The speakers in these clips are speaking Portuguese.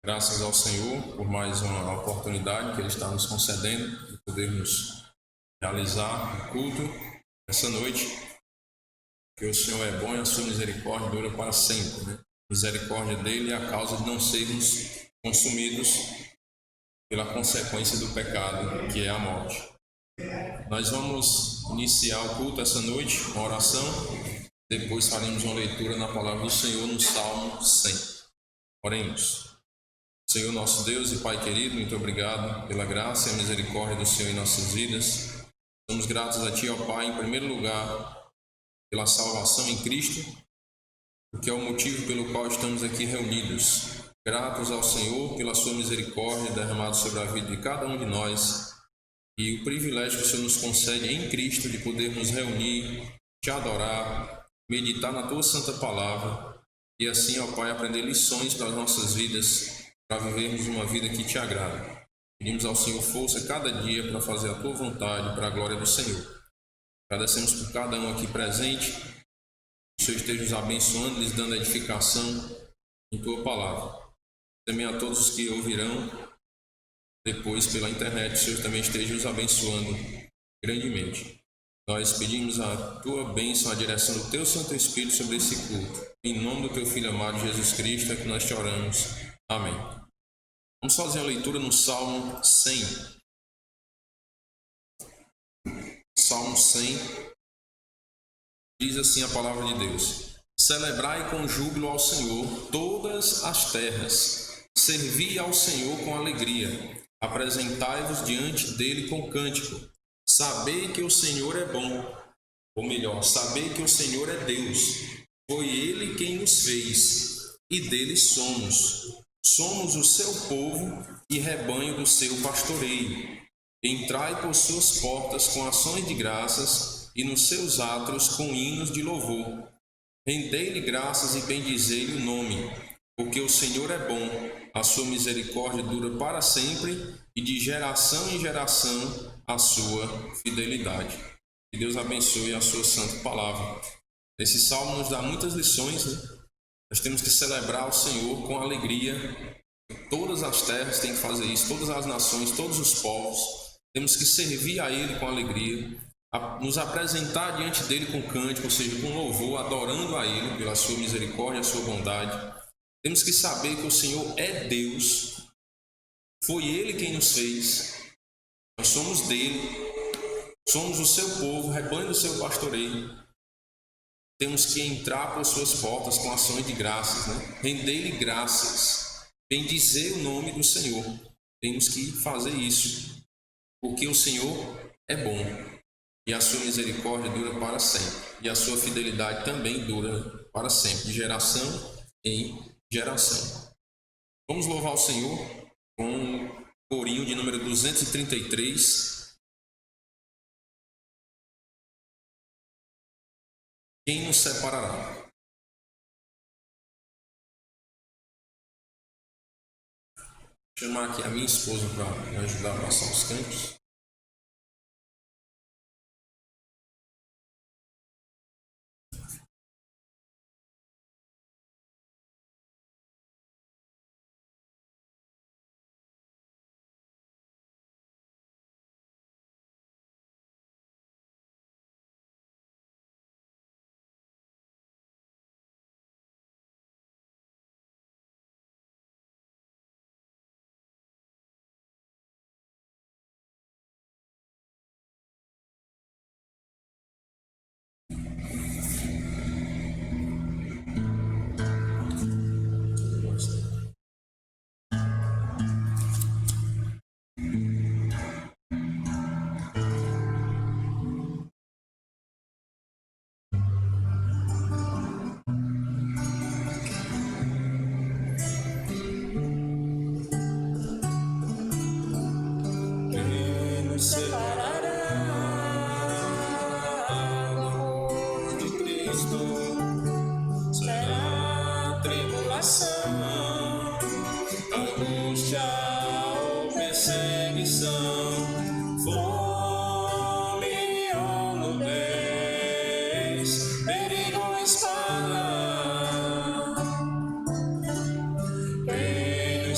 Graças ao Senhor por mais uma oportunidade que Ele está nos concedendo de podermos realizar o culto essa noite. Que o Senhor é bom e a sua misericórdia dura para sempre, né? Misericórdia dele é a causa de não sermos consumidos pela consequência do pecado, que é a morte. Nós vamos iniciar o culto essa noite com oração. Depois faremos uma leitura na palavra do Senhor no Salmo 100. Oremos. Senhor nosso Deus e Pai querido, muito obrigado pela graça e a misericórdia do Senhor em nossas vidas. Somos gratos a Ti, ó Pai, em primeiro lugar, pela salvação em Cristo, porque é o motivo pelo qual estamos aqui reunidos. Gratos ao Senhor pela sua misericórdia derramada sobre a vida de cada um de nós e o privilégio que o Senhor nos concede em Cristo de podermos reunir, Te adorar, meditar na Tua santa palavra e assim, ó Pai, aprender lições para as nossas vidas, para vivermos uma vida que Te agrada. Pedimos ao Senhor força cada dia para fazer a Tua vontade, para a glória do Senhor. Agradecemos por cada um aqui presente. Que o Senhor esteja os abençoando, lhes dando edificação em Tua palavra. Também a todos os que ouvirão depois pela internet, o Senhor também esteja os abençoando grandemente. Nós pedimos a Tua bênção, a direção do Teu Santo Espírito sobre esse culto. Em nome do Teu Filho amado Jesus Cristo é que nós Te oramos. Amém. Vamos fazer a leitura no Salmo 100. Salmo 100. Diz assim a palavra de Deus: Celebrai com júbilo ao Senhor todas as terras. Servi ao Senhor com alegria. Apresentai-vos diante dele com cântico. Sabei que o Senhor é bom. Ou melhor, sabei que o Senhor é Deus. Foi Ele quem nos fez, e dele somos. Somos o seu povo e rebanho do seu pastoreio. Entrai por suas portas com ações de graças e nos seus átrios com hinos de louvor. Rendei-lhe graças e bendizei-lhe o nome, porque o Senhor é bom, a sua misericórdia dura para sempre e de geração em geração a sua fidelidade. Que Deus abençoe a sua santa palavra. Esse salmo nos dá muitas lições, né? Nós temos que celebrar o Senhor com alegria. Todas as terras têm que fazer isso, todas as nações, todos os povos. Temos que servir a Ele com alegria, nos apresentar diante dEle com cântico, ou seja, com louvor, adorando a Ele pela sua misericórdia, a sua bondade. Temos que saber que o Senhor é Deus, foi Ele quem nos fez, nós somos dEle, somos o seu povo, rebanho do seu pastoreio. Temos que entrar por suas portas com ações de graças, né? Render-lhe graças, bendizer o nome do Senhor. Temos que fazer isso, porque o Senhor é bom e a sua misericórdia dura para sempre, e a sua fidelidade também dura para sempre, de geração em geração. Vamos louvar o Senhor com o corinho de número 233. Quem nos separará? Vou chamar aqui a minha esposa para me ajudar a passar os cantos.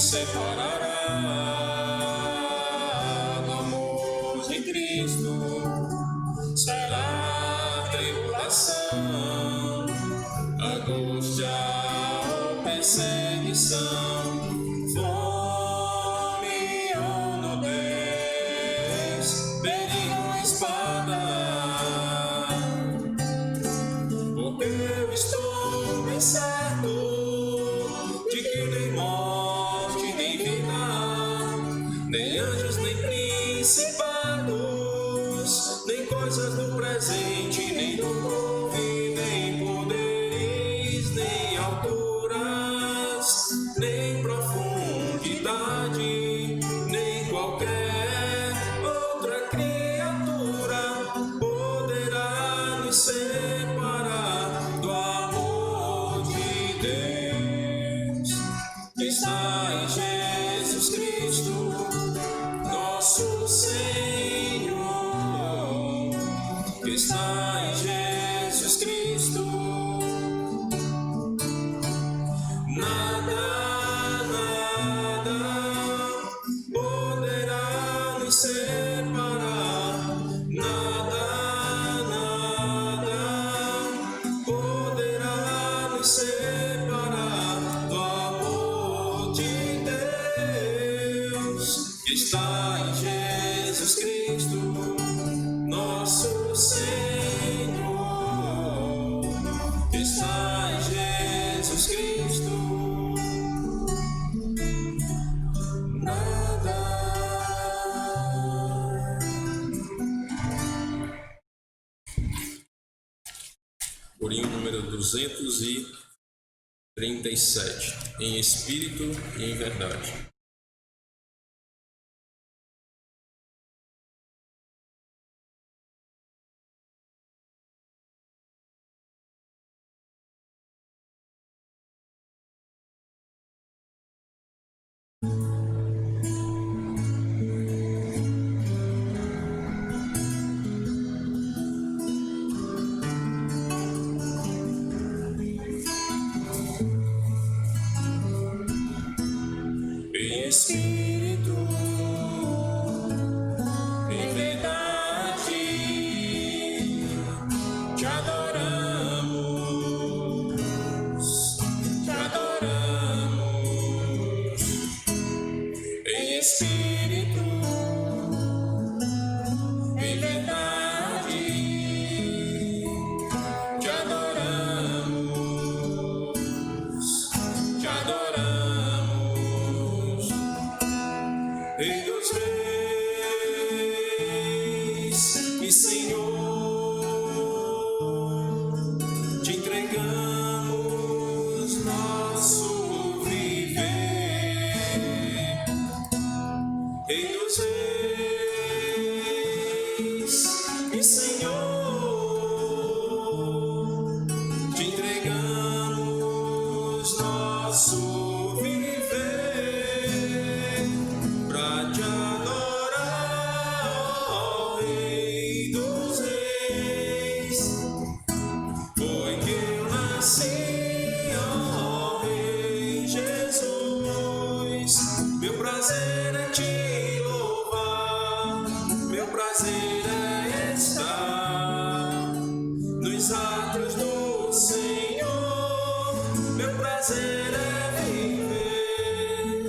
Say separará do amor de Cristo. Será tribulação, angústia ou perseguição, fome ou nudez, perigo ou espada. Porque eu estou bem certo de que nem morte, nem vida, nem anjos, nem principados, nem coisas do presente, nem do porvir, nem poderes, nem alturas, nem profundidade, nem qualquer outra criatura poderá nos separar do amor de Deus que está em Jesus Cristo, nosso Senhor, que está em Jesus Cristo. Nada, nada poderá nos separar. Nada, nada poderá nos separar do amor de Deus que está em Jesus Cristo, nosso Senhor, que está em Jesus Cristo. Nada. Corinho número 237, em espírito e em verdade. Em espírito, em verdade, te adoramos, te adoramos. Em espírito, em verdade, te adoramos, te adoramos. Rei dos reis e Senhor, te entregamos nosso viver. Rei dos reis e Senhor, te entregamos nosso viver. Pra te adorar, ó Rei dos reis, foi que eu nasci, ó Rei Jesus. Meu prazer é te louvar, meu prazer é estar nos átrios do Senhor, meu prazer é viver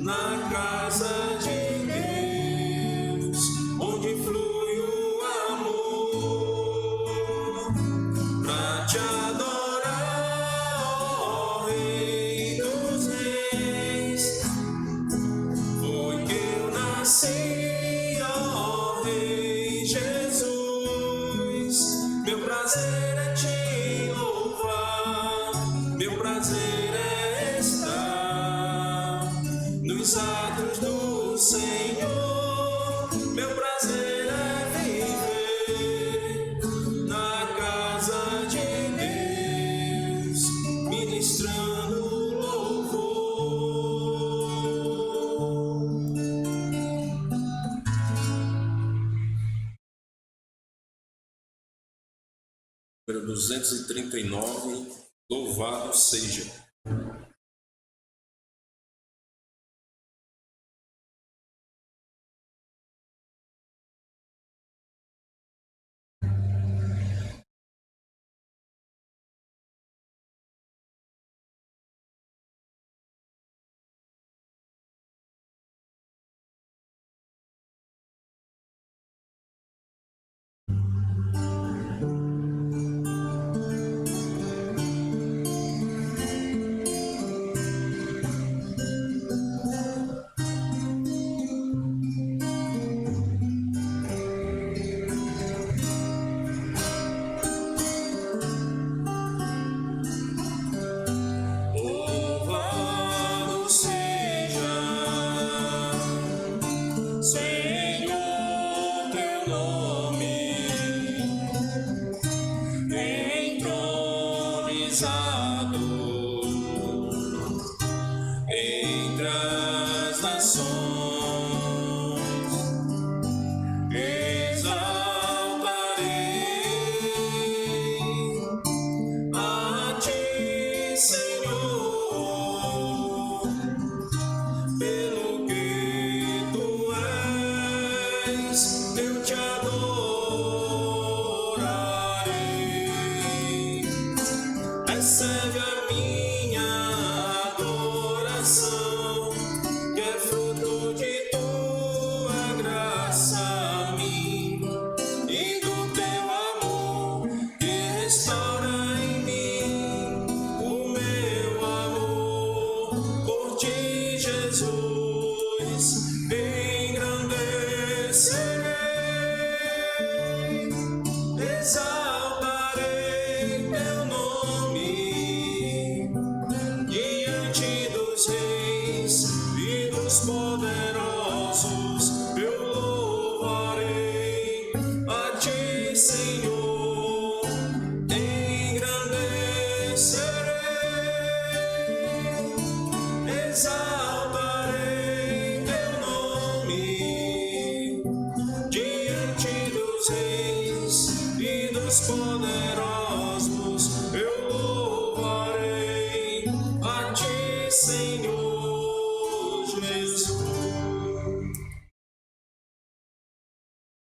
na casa de Deus, onde flui o amor. Pra te adorar, ó Rei dos reis, foi que eu nasci, ó Rei Jesus. Meu prazer é te louvar, meu prazer é estar nos atos do Senhor, meu prazer é viver na casa de Deus, ministrando louvor. Número 239, louvado seja.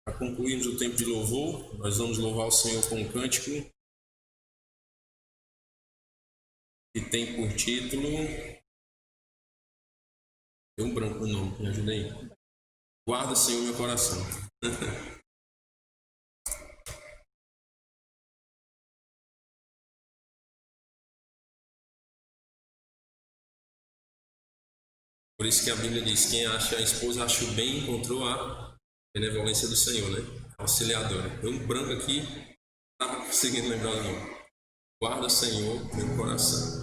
Para concluirmos o tempo de louvor, nós vamos louvar o Senhor com um cântico que tem por título... Deu um branco no nome, me ajuda aí. Guarda, Senhor, meu coração. Por isso que a Bíblia diz: quem acha a esposa, acha o bem, encontrou a benevolência do Senhor, né? Auxiliadora. Deu um branco aqui, não estava conseguindo lembrar o nome. Guarda, Senhor, meu coração.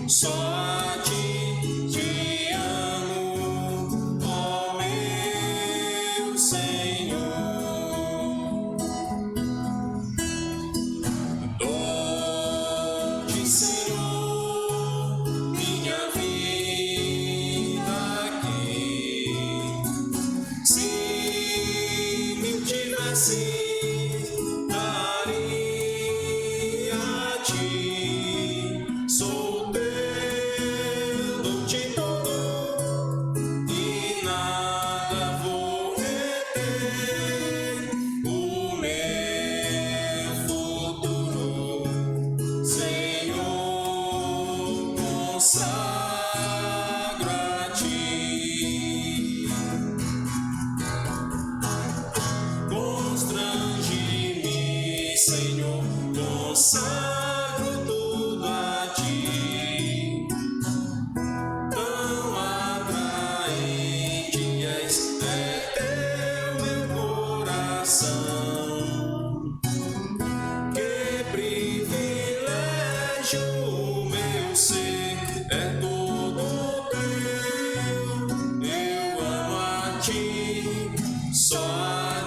Só a ti te amo.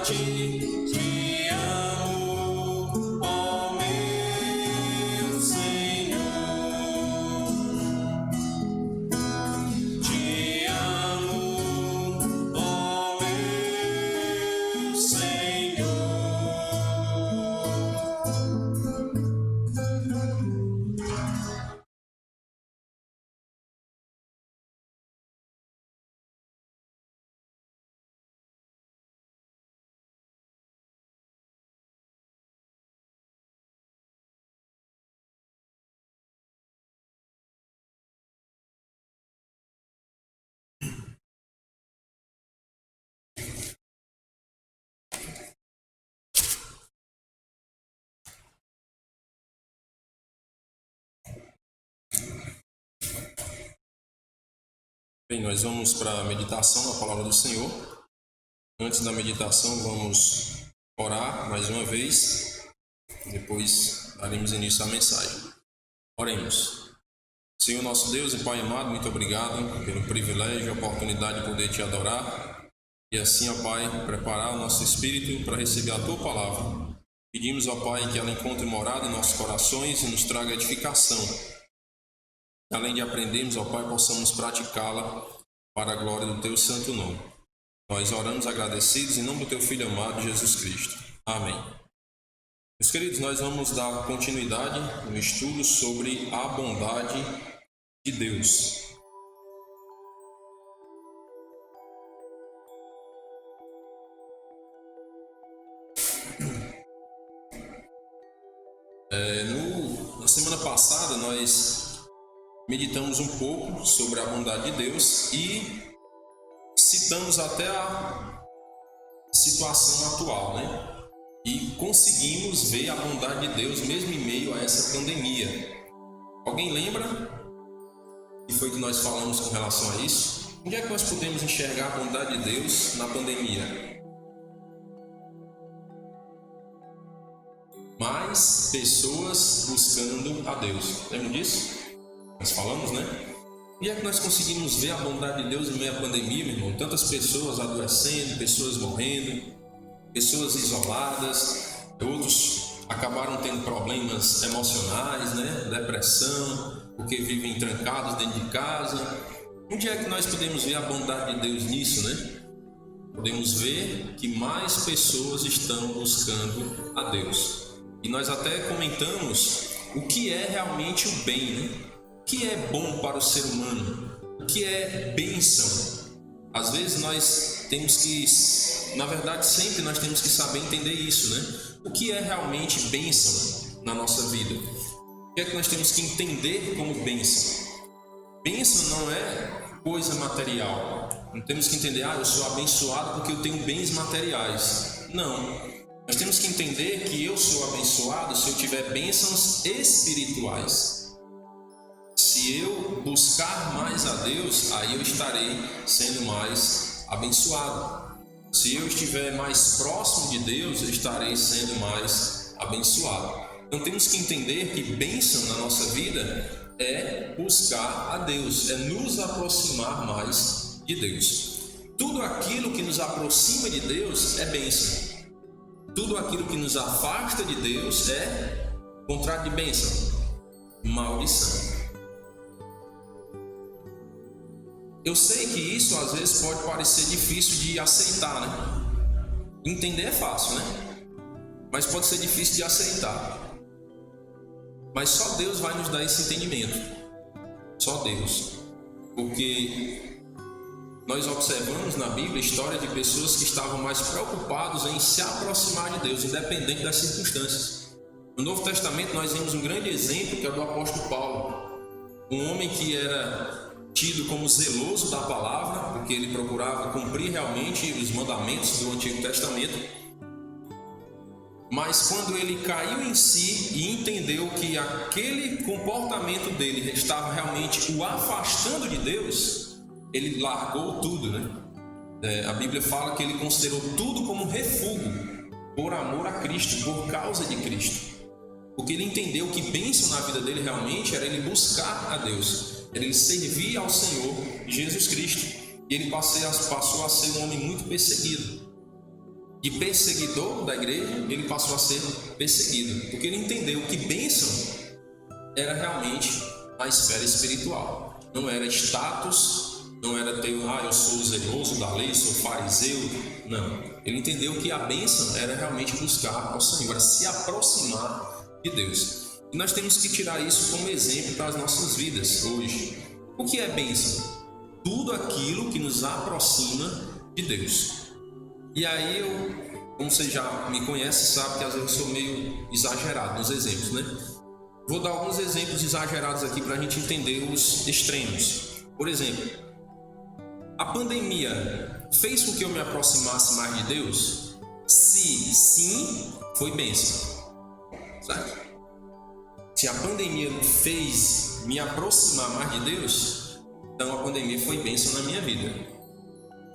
te amo, ó meu Senhor. Te amo, ó meu Senhor. Bem, nós vamos para a meditação da palavra do Senhor. Antes da meditação, vamos orar mais uma vez. Depois daremos início à mensagem. Oremos. Senhor nosso Deus e Pai amado, muito obrigado pelo privilégio e oportunidade de poder Te adorar. E assim, ó Pai, preparar o nosso espírito para receber a Tua palavra. Pedimos, ó Pai, que ela encontre morada em nossos corações e nos traga edificação. Além de aprendermos, ó Pai, possamos praticá-la para a glória do Teu santo nome. Nós oramos agradecidos em nome do Teu Filho amado, Jesus Cristo. Amém. Meus queridos, nós vamos dar continuidade no estudo sobre a bondade de Deus. Na semana passada, nós meditamos um pouco sobre a bondade de Deus e citamos até a situação atual, né? E conseguimos ver a bondade de Deus mesmo em meio a essa pandemia. Alguém lembra o que foi que nós falamos com relação a isso? Onde é que nós podemos enxergar a bondade de Deus na pandemia? Mais pessoas buscando a Deus. Lembra disso? Nós falamos, né? E é que nós conseguimos ver a bondade de Deus em meio à pandemia, meu irmão? Tantas pessoas adoecendo, pessoas morrendo, pessoas isoladas, outros acabaram tendo problemas emocionais, né? Depressão, porque vivem trancados dentro de casa. Onde é que nós podemos ver a bondade de Deus nisso, né? Podemos ver que mais pessoas estão buscando a Deus. E nós até comentamos o que é realmente o bem, né? O que é bom para o ser humano? O que é bênção? Às vezes nós temos que, na verdade sempre nós temos que saber entender isso, né? O que é realmente bênção na nossa vida? O que é que nós temos que entender como bênção? Bênção não é coisa material. Não temos que entender, eu sou abençoado porque eu tenho bens materiais. Não. Nós temos que entender que eu sou abençoado se eu tiver bênçãos espirituais. Se eu buscar mais a Deus, aí eu estarei sendo mais abençoado. Se eu estiver mais próximo de Deus, eu estarei sendo mais abençoado. Então temos que entender que bênção na nossa vida é buscar a Deus, é nos aproximar mais de Deus. Tudo aquilo que nos aproxima de Deus é bênção. Tudo aquilo que nos afasta de Deus é contrário de bênção, maldição. Eu sei que isso às vezes pode parecer difícil de aceitar, né? Entender é fácil, né? Mas pode ser difícil de aceitar. Mas só Deus vai nos dar esse entendimento. Só Deus. Porque nós observamos na Bíblia a história de pessoas que estavam mais preocupados em se aproximar de Deus, independente das circunstâncias. No Novo Testamento nós vemos um grande exemplo que é o do apóstolo Paulo. Um homem que era tido como zeloso da palavra, porque ele procurava cumprir realmente os mandamentos do Antigo Testamento. Mas quando ele caiu em si e entendeu que aquele comportamento dele estava realmente o afastando de Deus, ele largou tudo, né? A Bíblia fala que ele considerou tudo como refúgio por amor a Cristo, por causa de Cristo. Porque ele entendeu que bênção na vida dele realmente era ele buscar a Deus, era ele servir ao Senhor Jesus Cristo. E ele passou a ser um homem muito perseguido. de perseguidor da igreja, ele passou a ser perseguido, porque ele entendeu que bênção era realmente a esfera espiritual. Não era status, não era ter, eu sou zeloso da lei, sou fariseu. Não. Ele entendeu que a bênção era realmente buscar ao Senhor, era se aproximar de Deus. E nós temos que tirar isso como exemplo para as nossas vidas hoje. O que é bênção? Tudo aquilo que nos aproxima de Deus. E aí como você já me conhece, sabe que às vezes eu sou meio exagerado nos exemplos, né? Vou dar alguns exemplos exagerados aqui para a gente entender os extremos. Por exemplo, a pandemia fez com que eu me aproximasse mais de Deus? Se sim, foi bênção. Certo? Se a pandemia fez me aproximar mais de Deus, então a pandemia foi bênção na minha vida.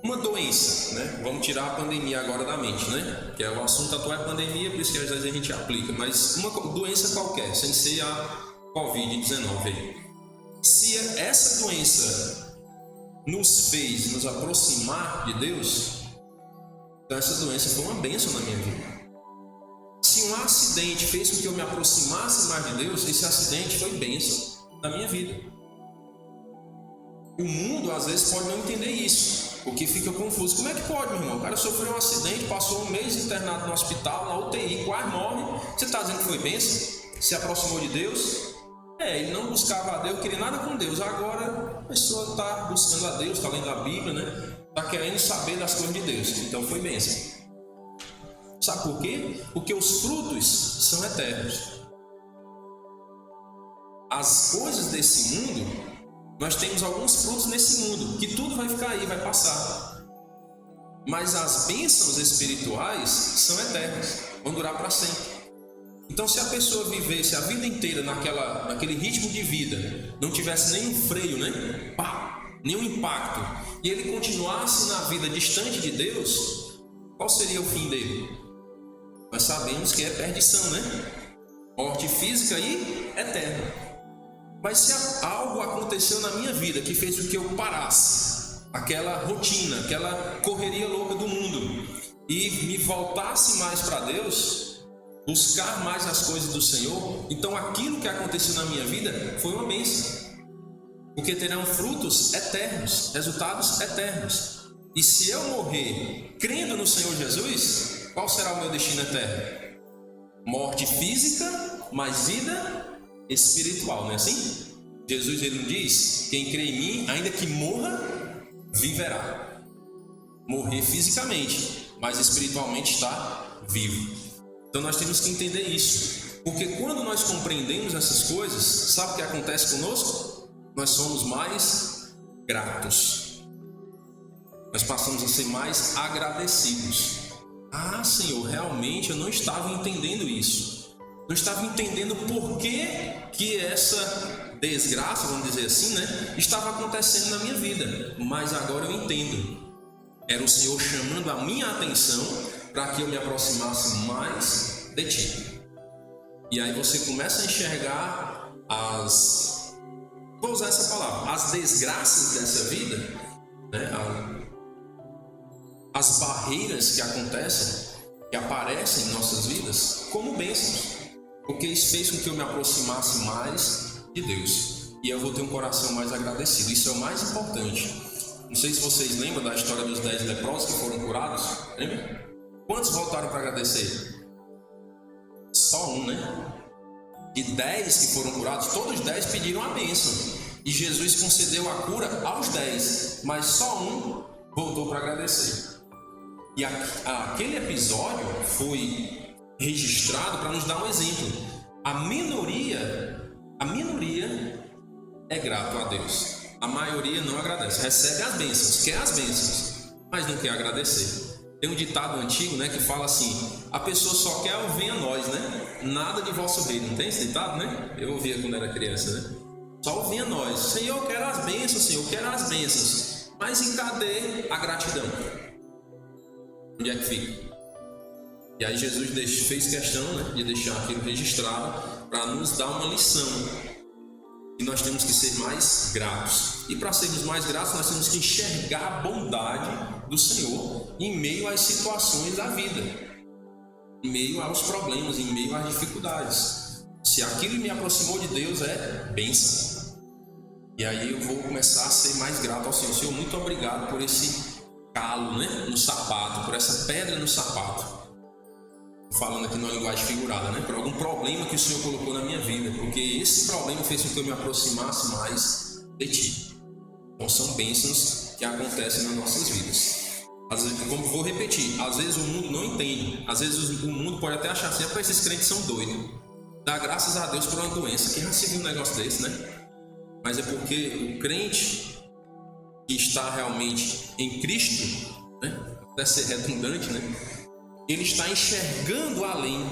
Uma doença, né? Vamos tirar a pandemia agora da mente, né? Que é o assunto atual é pandemia, por isso que às vezes a gente aplica. Mas uma doença qualquer, sem ser a Covid-19 aí. Se essa doença nos fez nos aproximar de Deus, então essa doença foi uma bênção na minha vida. Se um acidente fez com que eu me aproximasse mais de Deus, esse acidente foi bênção na minha vida. O mundo às vezes pode não entender isso, porque fica confuso. Como é que pode, meu irmão? O cara sofreu um acidente, passou um mês internado no hospital, na UTI, quase morre. Você está dizendo que foi bênção? Se aproximou de Deus? Ele não buscava a Deus, queria nada com Deus. Agora a pessoa está buscando a Deus, está lendo a Bíblia, né? Está querendo saber das coisas de Deus. Então foi bênção. Sabe por quê? Porque os frutos são eternos. As coisas desse mundo, nós temos alguns frutos nesse mundo, que tudo vai ficar aí, vai passar. Mas as bênçãos espirituais são eternas, vão durar para sempre. Então, se a pessoa vivesse a vida inteira naquele ritmo de vida, não tivesse nenhum freio, né? Nenhum impacto, e ele continuasse na vida distante de Deus, qual seria o fim dele? Nós sabemos que é perdição, né? Morte física e eterna. Mas se algo aconteceu na minha vida que fez com que eu parasse aquela rotina, aquela correria louca do mundo e me voltasse mais para Deus, buscar mais as coisas do Senhor, então aquilo que aconteceu na minha vida foi uma bênção, porque terão frutos eternos, resultados eternos. E se eu morrer crendo no Senhor Jesus, qual será o meu destino eterno? Morte física, mas vida espiritual, não é assim? Jesus ele não diz: quem crê em mim, ainda que morra, viverá. Morrer fisicamente, mas espiritualmente está vivo. Então nós temos que entender isso, porque quando nós compreendemos essas coisas, sabe o que acontece conosco? Nós somos mais gratos. Nós passamos a ser mais agradecidos. Senhor, realmente eu não estava entendendo isso. Não estava entendendo por que essa desgraça, vamos dizer assim, né, estava acontecendo na minha vida. Mas agora eu entendo. Era o Senhor chamando a minha atenção para que eu me aproximasse mais de Ti. E aí você começa a enxergar vou usar essa palavra, as desgraças dessa vida, né, as barreiras que acontecem, que aparecem em nossas vidas, como bênçãos, porque isso fez com que eu me aproximasse mais de Deus, e eu vou ter um coração mais agradecido. Isso é o mais importante. Não sei se vocês lembram da história dos 10 leprosos que foram curados. Lembra? Quantos voltaram para agradecer? Só um, né? De 10 que foram curados, todos os 10 pediram a bênção, e Jesus concedeu a cura aos 10, mas só um voltou para agradecer. E aquele episódio foi registrado para nos dar um exemplo. A minoria é grato a Deus. A maioria não agradece. Recebe as bênçãos, quer as bênçãos, mas não quer agradecer. Tem um ditado antigo, né, que fala assim: a pessoa só quer o venha a nós, né? Nada de vosso reino. Não tem esse ditado, né? Eu ouvia quando era criança, né? Só o venha a nós. Senhor, eu quero as bênçãos, Senhor, eu quero as bênçãos. Mas em cadê a gratidão? Onde é que fica? E aí Jesus fez questão, né, de deixar aquilo registrado para nos dar uma lição. e nós temos que ser mais gratos. E para sermos mais gratos, nós temos que enxergar a bondade do Senhor em meio às situações da vida, em meio aos problemas, em meio às dificuldades. Se aquilo me aproximou de Deus, é bênção. E aí eu vou começar a ser mais grato ao Senhor. Senhor, muito obrigado por esse calo, né, no sapato, por essa pedra no sapato. Falando aqui numa linguagem figurada, né, por algum problema que o Senhor colocou na minha vida, porque esse problema fez com que eu me aproximasse mais de Ti. Então são bênçãos que acontecem nas nossas vidas. Às vezes, como vou repetir, às vezes o mundo não entende, às vezes o mundo pode até achar assim, esses crentes são doidos. Dá graças a Deus por uma doença. Quem já se viu um negócio desse, né? Mas é porque o crente que está realmente em Cristo, né, deve ser redundante, né, ele está enxergando além.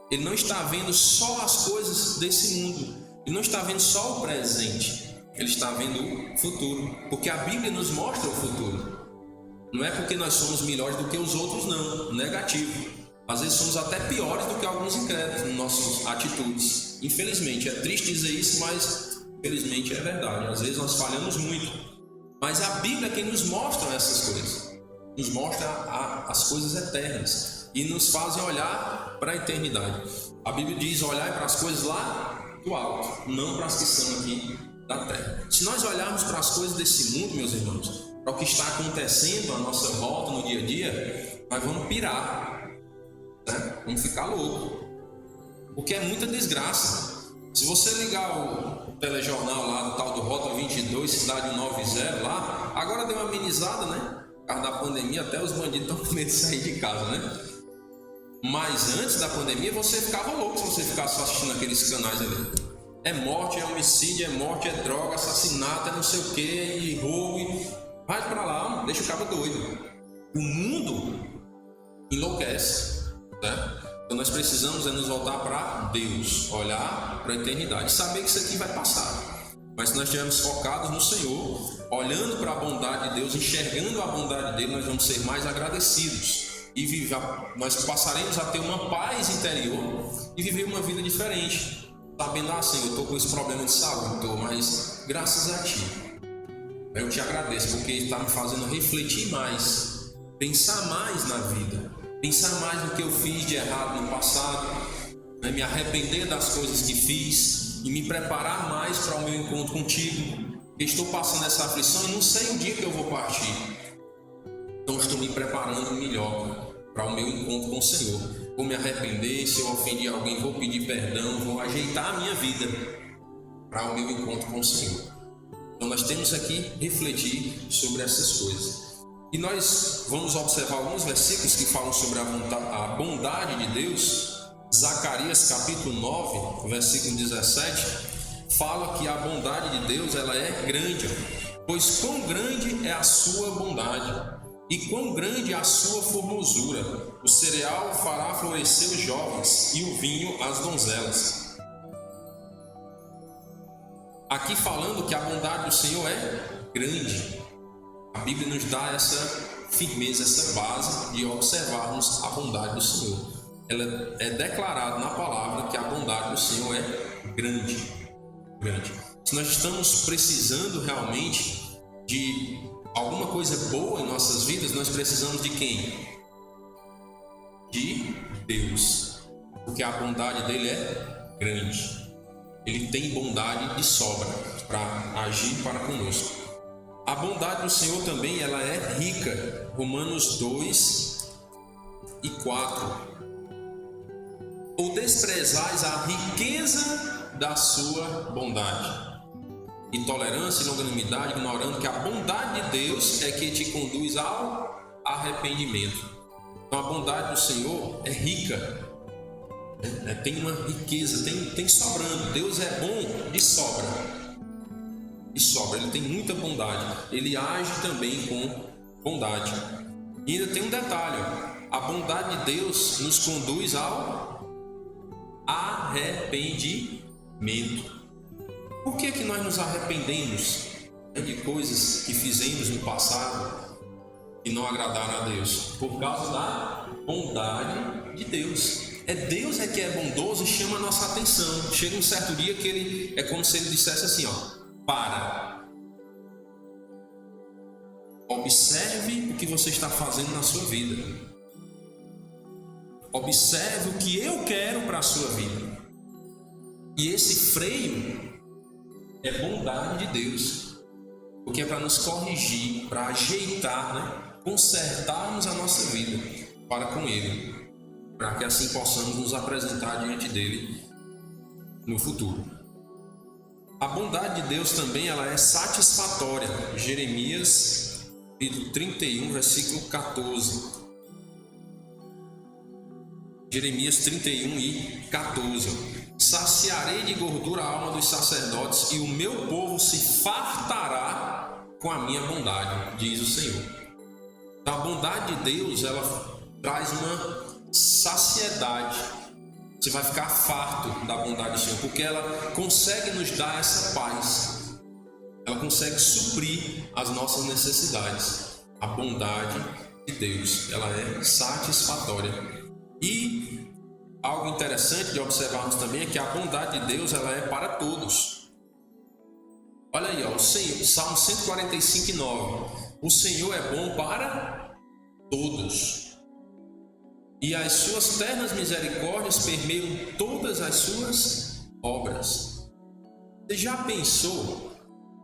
Ele não está vendo só as coisas desse mundo, ele não está vendo só o presente, ele está vendo o futuro, porque a Bíblia nos mostra o futuro. Não é porque nós somos melhores do que os outros, não, negativo. Às vezes somos até piores do que alguns incrédulos em nossas atitudes. Infelizmente, é triste dizer isso, mas infelizmente é verdade. Às vezes nós falhamos muito, mas a Bíblia é quem nos mostra essas coisas, nos mostra as coisas eternas e nos fazem olhar para a eternidade. A Bíblia diz: olhar para as coisas lá do alto, não para as que são aqui da terra. Se nós olharmos para as coisas desse mundo, meus irmãos, para o que está acontecendo à nossa volta no dia a dia, nós vamos pirar, né? Vamos ficar loucos, porque é muita desgraça. Se você ligar o telejornal lá do tal do Rota 22, Cidade 190 lá, agora deu uma amenizada, né? Por causa da pandemia, até os bandidos estão com medo de sair de casa, né? Mas antes da pandemia você ficava louco se você ficasse só assistindo aqueles canais ali. É morte, é homicídio, é morte, é droga, assassinato, é não sei o que, e roubo. Vai pra lá, deixa o cara doido. O mundo enlouquece, né? Então nós precisamos nos voltar para Deus, olhar para a eternidade, saber que isso aqui vai passar. Mas se nós estivermos focados no Senhor, olhando para a bondade de Deus, enxergando a bondade dele, nós vamos ser mais agradecidos e nós passaremos a ter uma paz interior e viver uma vida diferente, sabendo assim, eu estou com esse problema de saúde, mas graças a Ti eu te agradeço, porque está me fazendo refletir mais, pensar mais na vida, pensar mais no que eu fiz de errado no passado, né? Me arrepender das coisas que fiz e me preparar mais para o meu encontro contigo. Estou passando essa aflição e não sei o dia que eu vou partir, então estou me preparando melhor para o meu encontro com o Senhor. Vou me arrepender, se eu ofendi alguém vou pedir perdão, vou ajeitar a minha vida para o meu encontro com o Senhor. Então nós temos aqui refletir sobre essas coisas. E nós vamos observar alguns versículos que falam sobre a bondade de Deus. Zacarias capítulo 9, versículo 17, fala que a bondade de Deus ela é grande, pois quão grande é a sua bondade e quão grande é a sua formosura. O cereal fará florescer os jovens e o vinho as donzelas. Aqui falando que a bondade do Senhor é grande. A Bíblia nos dá essa firmeza, essa base de observarmos a bondade do Senhor. Ela é declarada na palavra que a bondade do Senhor é grande, grande. Se nós estamos precisando realmente de alguma coisa boa em nossas vidas, nós precisamos de quem? De Deus, porque a bondade dele é grande. Ele tem bondade de sobra para agir para conosco. A bondade do Senhor também ela é rica. Romanos 2 e 4. Ou desprezais a riqueza da sua bondade, intolerância e longanimidade, ignorando que a bondade de Deus é que te conduz ao arrependimento. Então a bondade do Senhor é rica. Tem uma riqueza, tem sobrando. Deus é bom de sobra. E sobra, ele tem muita bondade. Ele age também com bondade. E ainda tem um detalhe: a bondade de Deus nos conduz ao arrependimento. Por que nós nos arrependemos de coisas que fizemos no passado e não agradaram a Deus? Por causa da bondade de Deus. Deus que é bondoso e chama a nossa atenção. Chega um certo dia que ele é como se ele dissesse assim, para. Observe o que você está fazendo na sua vida. Observe o que eu quero para a sua vida. E esse freio é bondade de Deus, porque é para nos corrigir, para ajeitar, consertarmos a nossa vida para com Ele, para que assim possamos nos apresentar diante dele no futuro. A bondade de Deus também ela é satisfatória. Jeremias, capítulo 31, versículo 14. Jeremias 31 e 14. Saciarei de gordura a alma dos sacerdotes e o meu povo se fartará com a minha bondade, diz o Senhor. Então, a bondade de Deus, ela traz uma saciedade. Você vai ficar farto da bondade do Senhor, porque ela consegue nos dar essa paz. Ela consegue suprir as nossas necessidades. A bondade de Deus, ela é satisfatória. E algo interessante de observarmos também é que a bondade de Deus ela é para todos. Olha aí, o Senhor, Salmo 145, 9. O Senhor é bom para todos, e as suas ternas misericórdias permeiam todas as suas obras. Você já pensou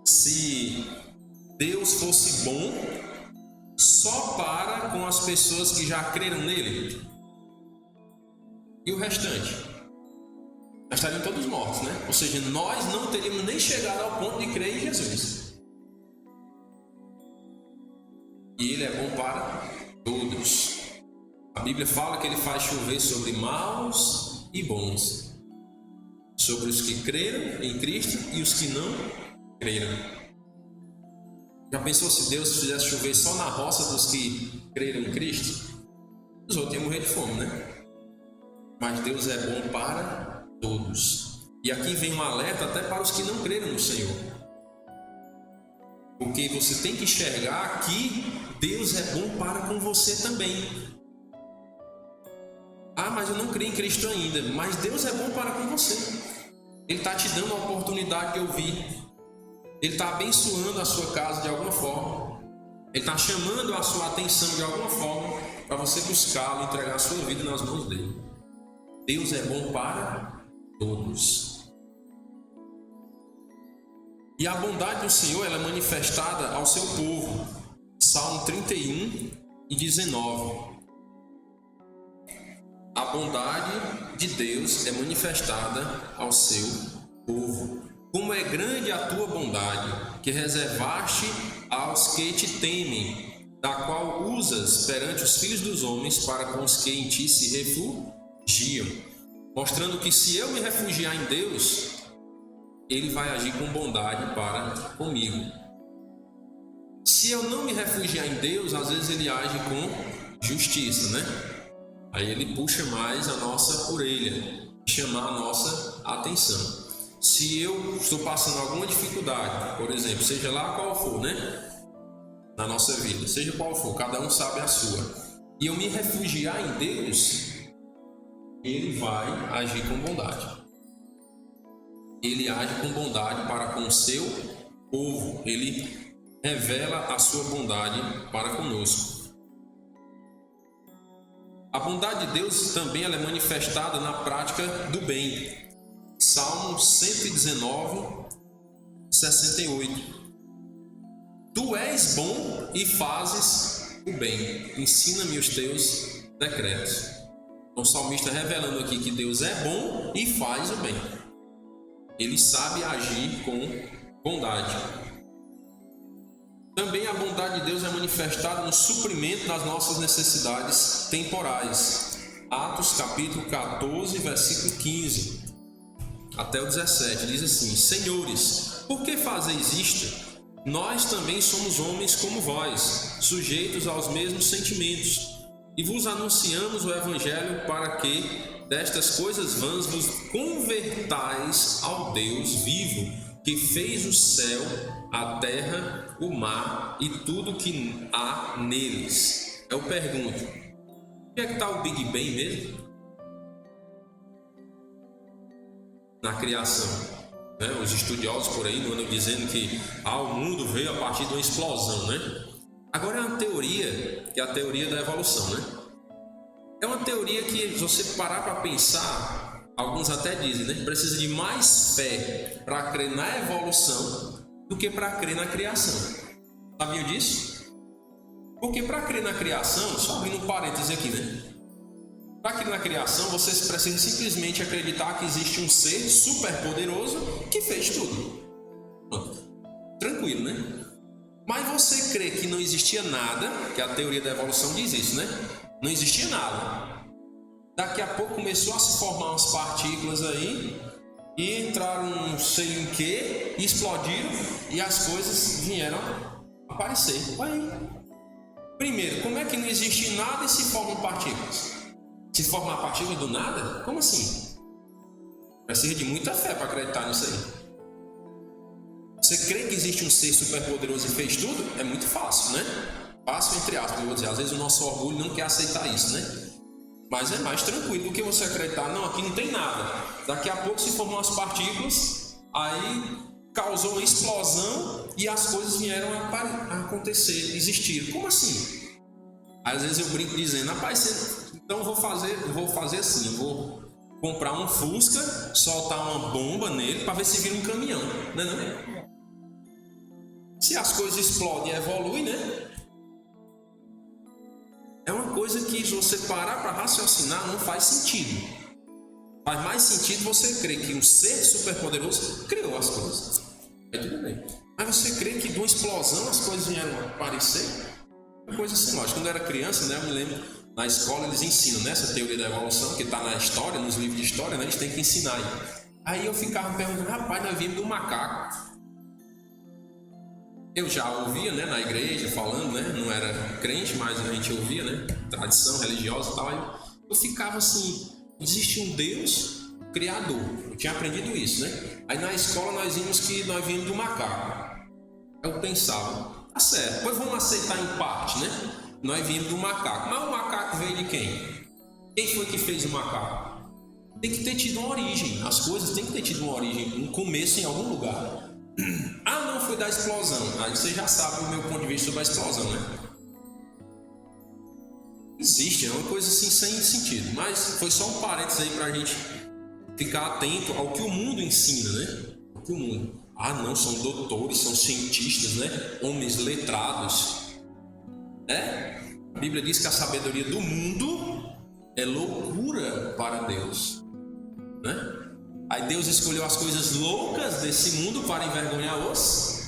se Deus fosse bom só para com as pessoas que já creram nele? E o restante? Nós estariam todos mortos, né? Ou seja, nós não teríamos nem chegado ao ponto de crer em Jesus. E Ele é bom para todos. A Bíblia fala que Ele faz chover sobre maus e bons, sobre os que creram em Cristo e os que não creram. Já pensou se Deus fizesse chover só na roça dos que creram em Cristo? Os outros iam morrer de fome, né? Mas Deus é bom para todos. E aqui vem um alerta até para os que não creram no Senhor. Porque você tem que enxergar que Deus é bom para com você também. Mas eu não creio em Cristo ainda. Mas Deus é bom para com você. Ele está te dando a oportunidade de ouvir. Ele está abençoando a sua casa de alguma forma. Ele está chamando a sua atenção de alguma forma para você buscá-lo, entregar a sua vida nas mãos dele. Deus é bom para todos. E a bondade do Senhor ela é manifestada ao seu povo. Salmo 31 e 19. A bondade de Deus é manifestada ao seu povo. Como é grande a tua bondade, que reservaste aos que te temem, da qual usas perante os filhos dos homens para com os que em ti se refugiam. Mostrando que se eu me refugiar em Deus, Ele vai agir com bondade para comigo. Se eu não me refugiar em Deus, às vezes Ele age com justiça, né? Aí Ele puxa mais a nossa orelha, chamar a nossa atenção. Se eu estou passando alguma dificuldade, por exemplo, seja lá qual for, né? Na nossa vida, seja qual for, cada um sabe a sua. E eu me refugiar em Deus, Ele vai agir com bondade. Ele age com bondade para com o seu povo. Ele revela a sua bondade para conosco. A bondade de Deus também ela é manifestada na prática do bem. Salmo 119, 68. Tu és bom e fazes o bem. Ensina-me os teus decretos. O salmista revelando aqui que Deus é bom e faz o bem. Ele sabe agir com bondade. Também a bondade de Deus é manifestada no suprimento das nossas necessidades temporais. Atos capítulo 14, versículo 15 até o 17, diz assim: Senhores, por que fazeis isto? Nós também somos homens como vós, sujeitos aos mesmos sentimentos, e vos anunciamos o Evangelho para que destas coisas vãs vos convertais ao Deus vivo, que fez o céu, a terra, o mar e tudo que há neles. Eu pergunto, onde é que está o Big Bang mesmo? na criação. Né? Os estudiosos por aí andam dizendo que o mundo veio a partir de uma explosão, né? Agora é uma teoria, que é a teoria da evolução, né? É uma teoria que, se você parar para pensar, alguns até dizem, né? Precisa de mais fé para crer na evolução do que para crer na criação. Sabiam disso? Porque para crer na criação, só abrindo um parêntese aqui, né? Para crer na criação, você precisa simplesmente acreditar que existe um ser super poderoso que fez tudo. Pronto. Tranquilo, né? Mas você crê que não existia nada, que a teoria da evolução diz isso, né? Não existia nada. Daqui a pouco começou a se formar umas partículas aí e entraram não sei em que, explodiram e as coisas vieram aparecer. Aí. Primeiro, como é que não existe nada e se formam partículas? Se forma uma partícula do nada? Como assim? Precisa de muita fé para acreditar nisso aí. Você crê que existe um ser superpoderoso e fez tudo? É muito fácil, né? Fácil entre aspas, eu vou dizer. Às vezes o nosso orgulho não quer aceitar isso, né? Mas é mais tranquilo do que você acreditar, não, aqui não tem nada. Daqui a pouco se formam as partículas, aí causou uma explosão e as coisas vieram a acontecer, existir. Como assim? Às vezes eu brinco dizendo, rapaz, então eu vou fazer assim, eu vou comprar um Fusca, soltar uma bomba nele para ver se vira um caminhão, né não? Se as coisas explodem e evoluem, né? É uma coisa que, se você parar para raciocinar, não faz sentido. Faz mais sentido você crer que um ser superpoderoso criou as coisas. É tudo bem. Mas você crê que de uma explosão as coisas vieram a aparecer? É uma coisa assim, lógico. Quando eu era criança, né, eu me lembro, na escola eles ensinam nessa teoria da evolução, que está na história, nos livros de história, né, eles têm que ensinar. Aí eu ficava me perguntando, rapaz, nós viemos do macaco. Eu já ouvia, né, na igreja falando, né, não era crente, mas a gente ouvia, né, tradição religiosa e tal. Aí eu ficava assim, existe um Deus criador. Eu tinha aprendido isso, né? Aí na escola nós vimos que nós viemos do macaco. Eu pensava, tá certo, pois vamos aceitar em parte, né? Nós viemos do macaco. Mas o macaco veio de quem? Quem foi que fez o macaco? Tem que ter tido uma origem. As coisas têm que ter tido uma origem, um começo em algum lugar. Não foi da explosão. Aí você já sabe o meu ponto de vista sobre a explosão, né? Existe, é uma coisa assim sem sentido. Mas foi só um parênteses aí pra gente ficar atento ao que o mundo ensina, né? O que o mundo. Não, são doutores, são cientistas, né? Homens letrados. Né? A Bíblia diz que a sabedoria do mundo é loucura para Deus. Né? Aí Deus escolheu as coisas loucas desse mundo para envergonhar os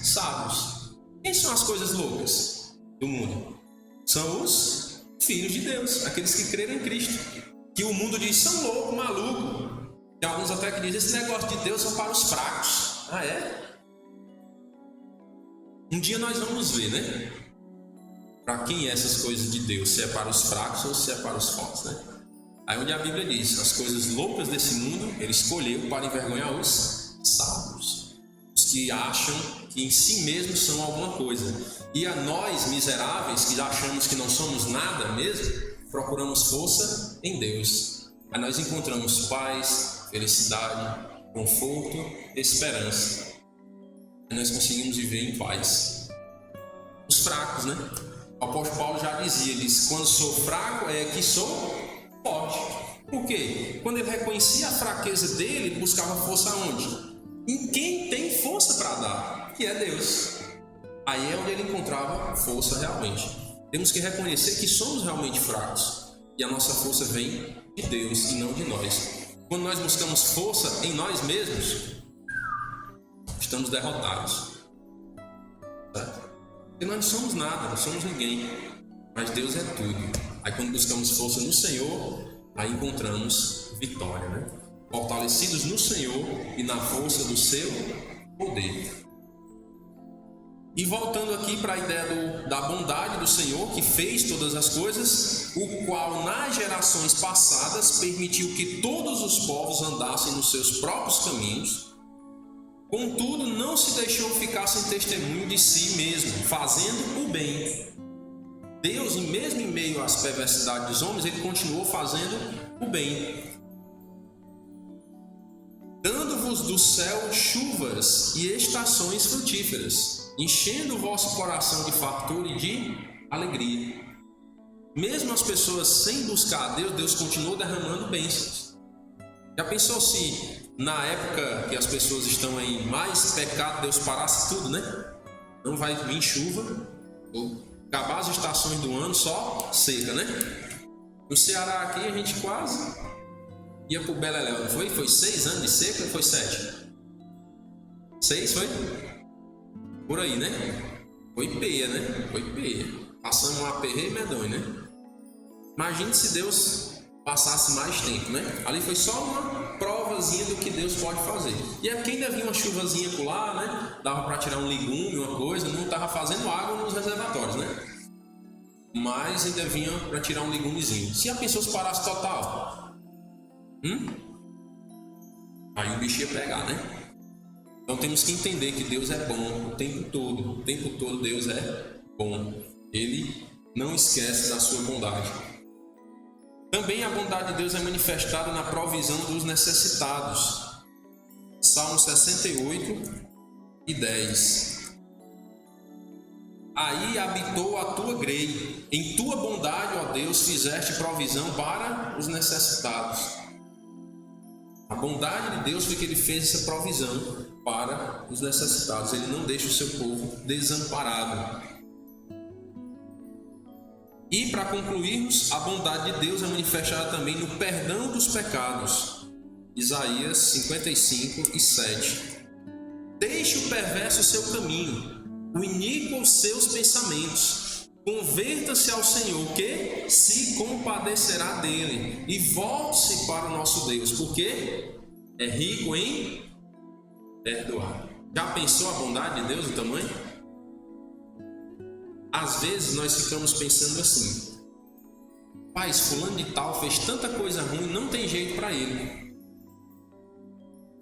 sábios. Quem são as coisas loucas do mundo? São os filhos de Deus, aqueles que creram em Cristo. Que o mundo diz, são loucos, malucos. Tem alguns até que dizem, esse negócio de Deus são para os fracos. É? Um dia nós vamos ver, né? Para quem é essas coisas de Deus, se é para os fracos ou se é para os fortes, né? Aí onde a Bíblia diz, as coisas loucas desse mundo, ele escolheu para envergonhar os sábios. Os que acham que em si mesmos são alguma coisa. E a nós, miseráveis, que achamos que não somos nada mesmo, procuramos força em Deus. Aí nós encontramos paz, felicidade, conforto, esperança. Aí nós conseguimos viver em paz. Os fracos, né? O apóstolo Paulo já dizia, ele disse, quando sou fraco é que sou forte. Por quê? Quando ele reconhecia a fraqueza dele, ele buscava força onde? Em quem tem força para dar, que é Deus. Aí é onde ele encontrava força realmente. Temos que reconhecer que somos realmente fracos. E a nossa força vem de Deus e não de nós. Quando nós buscamos força em nós mesmos, estamos derrotados. Certo? Porque nós não somos nada, não somos ninguém. Mas Deus é tudo. Aí quando buscamos força no Senhor, aí encontramos vitória, né? Fortalecidos no Senhor e na força do seu poder. E voltando aqui para a ideia da bondade do Senhor, que fez todas as coisas, o qual nas gerações passadas permitiu que todos os povos andassem nos seus próprios caminhos, contudo não se deixou ficar sem testemunho de si mesmo, fazendo o bem. Deus, mesmo em meio às perversidades dos homens, ele continuou fazendo o bem, dando-vos mandamos do céu chuvas e estações frutíferas, enchendo o vosso coração de fartura e de alegria. Mesmo as pessoas sem buscar a Deus, Deus continuou derramando bênçãos. Já pensou se na época que as pessoas estão em mais pecado, Deus parasse tudo, né? Não vai vir chuva, acabar as estações do ano, só seca, né? No Ceará aqui a gente quase ia pro Beleléu, não foi? Foi 6 anos de seca ou foi 7? 6 foi? Por aí, né? Foi peia, né? Foi peia. Passamos um aperreio medonho, né? Imagine se Deus passasse mais tempo, né? Ali foi só uma provazinha do que Deus pode fazer. E aqui ainda vinha uma chuvazinha por lá, né? Dava para tirar um legume, uma coisa. Não estava fazendo água nos reservatórios, né? Mas ainda vinha para tirar um legumezinho. Se a pessoa parasse total, aí o bicho ia pegar, né? Então temos que entender que Deus é bom o tempo todo. O tempo todo Deus é bom. Ele não esquece da sua bondade. Também a bondade de Deus é manifestada na provisão dos necessitados. Salmo 68 e 10. Aí habitou a tua grei. Em tua bondade, ó Deus, fizeste provisão para os necessitados. A bondade de Deus foi que Ele fez essa provisão para os necessitados. Ele não deixa o seu povo desamparado. E para concluirmos, a bondade de Deus é manifestada também no perdão dos pecados. Isaías 55 e 7. Deixe o perverso o seu caminho, o iníquo os seus pensamentos. Converta-se ao Senhor, que se compadecerá dele, e volte-se para o nosso Deus, porque é rico em perdoar. Já pensou a bondade de Deus, o tamanho? Às vezes nós ficamos pensando assim: pai, fulano de tal fez tanta coisa ruim, não tem jeito para ele.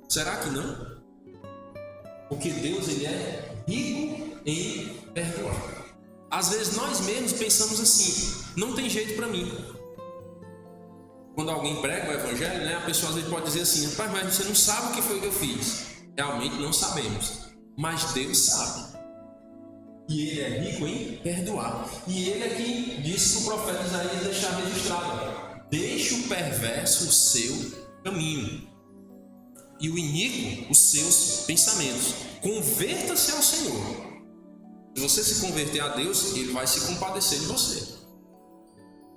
Será que não? Porque Deus, Ele é rico em perdoar. Às vezes nós mesmos pensamos assim: não tem jeito para mim. Quando alguém prega o evangelho, né, a pessoa às vezes pode dizer assim: rapaz, mas você não sabe o que foi que eu fiz. Realmente não sabemos, mas Deus sabe. E Ele é rico em perdoar. E Ele é quem disse que o profeta Isaías deixar registrado: deixe o perverso o seu caminho, e o iníquo os seus pensamentos. Converta-se ao Senhor. Se você se converter a Deus, Ele vai se compadecer de você,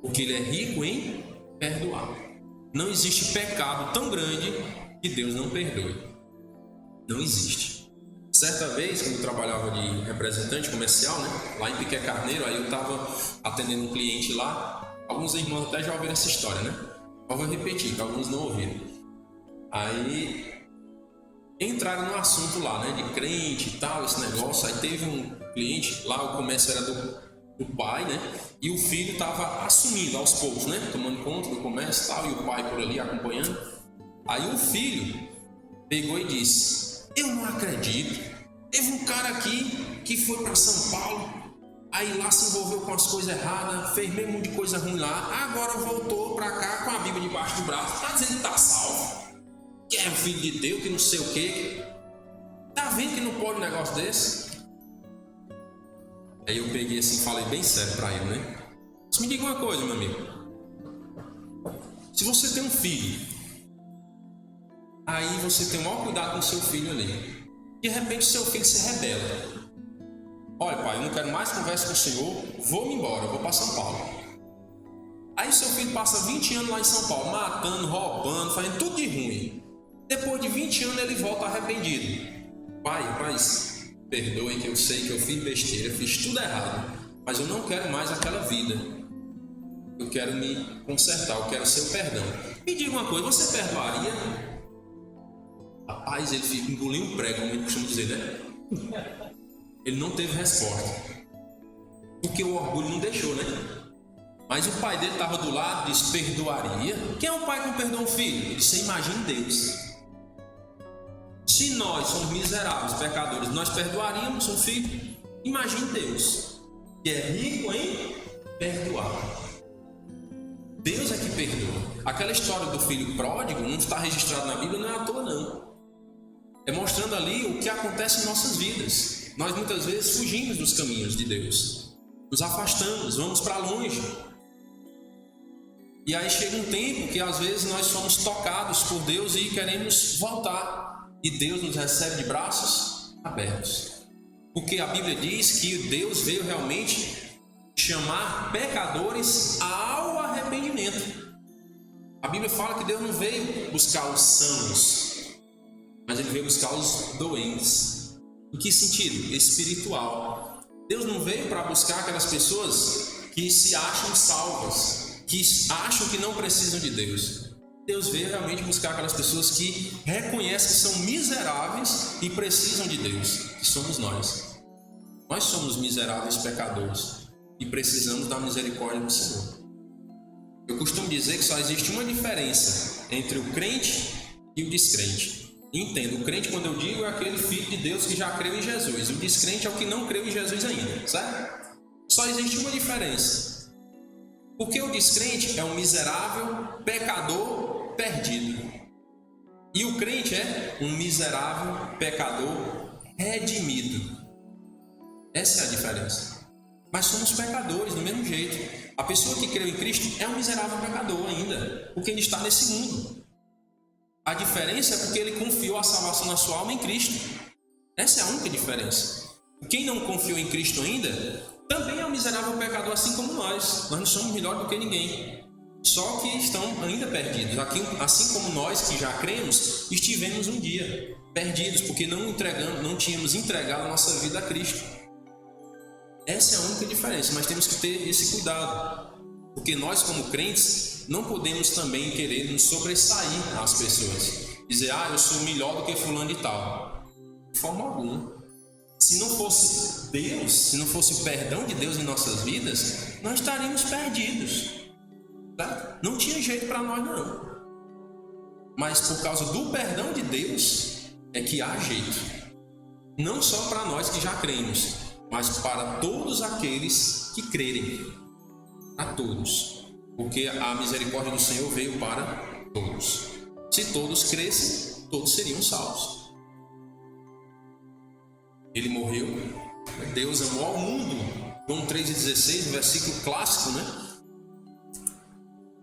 porque Ele é rico em perdoar. Não existe pecado tão grande que Deus não perdoe. Não existe. Certa vez, quando eu trabalhava de representante comercial, né, lá em Piqué Carneiro, aí eu estava atendendo um cliente lá. Alguns irmãos até já ouviram essa história, né? Eu vou repetir, que alguns não ouviram. Aí entraram no assunto lá, né, de crente e tal, esse negócio. Aí teve um cliente, lá o comércio era do pai, né, e o filho estava assumindo aos poucos, né, tomando conta do comércio e tal, e o pai por ali acompanhando. Aí o filho pegou e disse: eu não acredito, teve um cara aqui que foi para São Paulo, aí lá se envolveu com as coisas erradas, fez mesmo de coisa ruim lá, agora voltou para cá com a Bíblia debaixo do braço, tá dizendo que tá salvo, que é o filho de Deus, que não sei o que. Tá vendo que não pode um negócio desse? Aí eu peguei assim, falei bem sério para ele, né? Mas me diga uma coisa, meu amigo. Se você tem um filho, aí você tem o maior cuidado com o seu filho ali. De repente o seu filho se rebela. Olha, pai, eu não quero mais conversa com o senhor, vou-me embora, vou para São Paulo. Aí seu filho passa 20 anos lá em São Paulo, matando, roubando, fazendo tudo de ruim. Depois de 20 anos ele volta arrependido. Pai, rapaz, perdoe que eu sei que eu fiz besteira, eu fiz tudo errado, mas eu não quero mais aquela vida. Eu quero me consertar, eu quero seu perdão. Me diga uma coisa, você perdoaria? Rapaz, ele engoliu um prego, como a gente costuma dizer, né? Ele não teve resposta, porque o orgulho não deixou, né? Mas o pai dele estava do lado, disse: perdoaria? Quem é o pai que não perdoa um filho? Ele disse: imagine Deus. Se nós somos miseráveis, pecadores, nós perdoaríamos um filho? Imagine Deus, que é rico em perdoar. Deus é que perdoa. Aquela história do filho pródigo não está registrada na Bíblia, não é à toa não. É mostrando ali o que acontece em nossas vidas. Nós muitas vezes fugimos dos caminhos de Deus, nos afastamos, vamos para longe. E aí chega um tempo que às vezes nós somos tocados por Deus e queremos voltar. E Deus nos recebe de braços abertos. Porque a Bíblia diz que Deus veio realmente chamar pecadores ao arrependimento. A Bíblia fala que Deus não veio buscar os sãos, mas Ele veio buscar os doentes. Em que sentido? Espiritual. Deus não veio para buscar aquelas pessoas que se acham salvas, que acham que não precisam de Deus. Deus veio realmente buscar aquelas pessoas que reconhecem que são miseráveis e precisam de Deus, que somos nós. Nós somos miseráveis pecadores e precisamos da misericórdia do Senhor. Eu costumo dizer que só existe uma diferença entre o crente e o descrente. Entendo, o crente, quando eu digo, é aquele filho de Deus que já creu em Jesus. O descrente é o que não creu em Jesus ainda, certo? Só existe uma diferença. Porque o descrente é um miserável pecador perdido. E o crente é um miserável pecador redimido. Essa é a diferença. Mas somos pecadores do mesmo jeito. A pessoa que creu em Cristo é um miserável pecador ainda, porque ele está nesse mundo. A diferença é porque ele confiou a salvação da sua alma em Cristo. Essa é a única diferença. Quem não confiou em Cristo ainda, também é um miserável pecador assim como nós. Nós não somos melhor do que ninguém. Só que estão ainda perdidos. Assim como nós que já cremos, estivemos um dia perdidos, porque não tínhamos entregado a nossa vida a Cristo. Essa é a única diferença, mas temos que ter esse cuidado. Porque nós, como crentes, não podemos também querer nos sobressair às pessoas. Dizer, eu sou melhor do que fulano e tal. De forma alguma. Se não fosse Deus, se não fosse o perdão de Deus em nossas vidas, nós estaríamos perdidos. Tá? Não tinha jeito para nós, não. Mas por causa do perdão de Deus, é que há jeito. Não só para nós que já cremos, mas para todos aqueles que crerem. A todos. Porque a misericórdia do Senhor veio para todos. Se todos crescem, todos seriam salvos. Ele morreu. Deus amou ao mundo. João 3,16, um versículo clássico, né?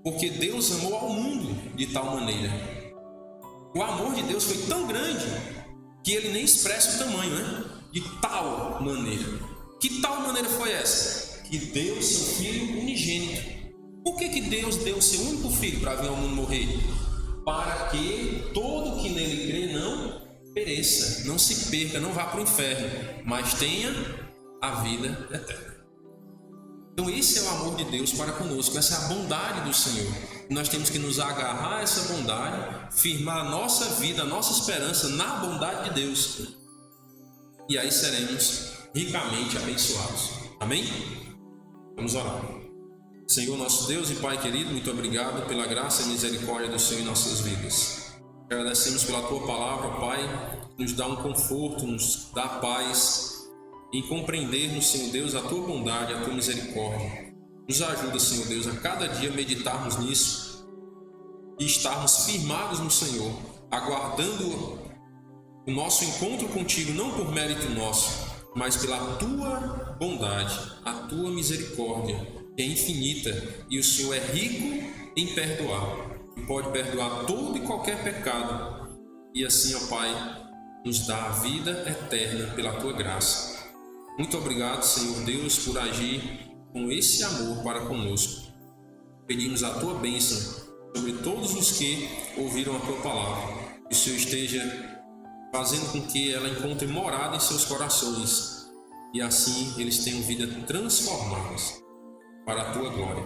Porque Deus amou ao mundo de tal maneira. O amor de Deus foi tão grande que ele nem expressa o tamanho, né? De tal maneira. Que tal maneira foi essa? Que deu seu Filho unigênito. Por que Deus deu o seu único Filho para vir ao mundo morrer? Para que todo que nele crê não pereça, não se perca, não vá para o inferno, mas tenha a vida eterna. Então esse é o amor de Deus para conosco, essa é a bondade do Senhor. Nós temos que nos agarrar a essa bondade, firmar a nossa vida, a nossa esperança na bondade de Deus. E aí seremos ricamente abençoados. Amém? Vamos orar. Senhor nosso Deus e Pai querido, muito obrigado pela graça e misericórdia do Senhor em nossas vidas. Agradecemos pela Tua palavra, Pai, que nos dá um conforto, nos dá paz em compreendermos, Senhor Deus, a Tua bondade, a Tua misericórdia. Nos ajuda, Senhor Deus, a cada dia meditarmos nisso e estarmos firmados no Senhor, aguardando o nosso encontro contigo, não por mérito nosso, mas pela Tua bondade, a Tua misericórdia, que é infinita, e o Senhor é rico em perdoar, e pode perdoar todo e qualquer pecado, e assim, ó Pai, nos dá a vida eterna pela Tua graça. Muito obrigado, Senhor Deus, por agir com esse amor para conosco. Pedimos a Tua bênção sobre todos os que ouviram a Tua palavra, que o Senhor esteja fazendo com que ela encontre morada em seus corações, e assim eles tenham vida transformadas para a Tua glória.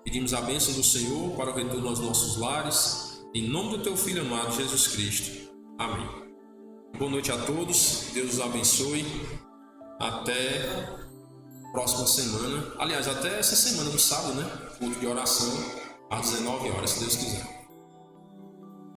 Pedimos a bênção do Senhor para o retorno aos nossos lares, em nome do Teu Filho amado Jesus Cristo. Amém. Boa noite a todos, Deus os abençoe. Até a próxima semana, aliás, até essa semana no sábado, né? Culto de oração às 19 horas, se Deus quiser.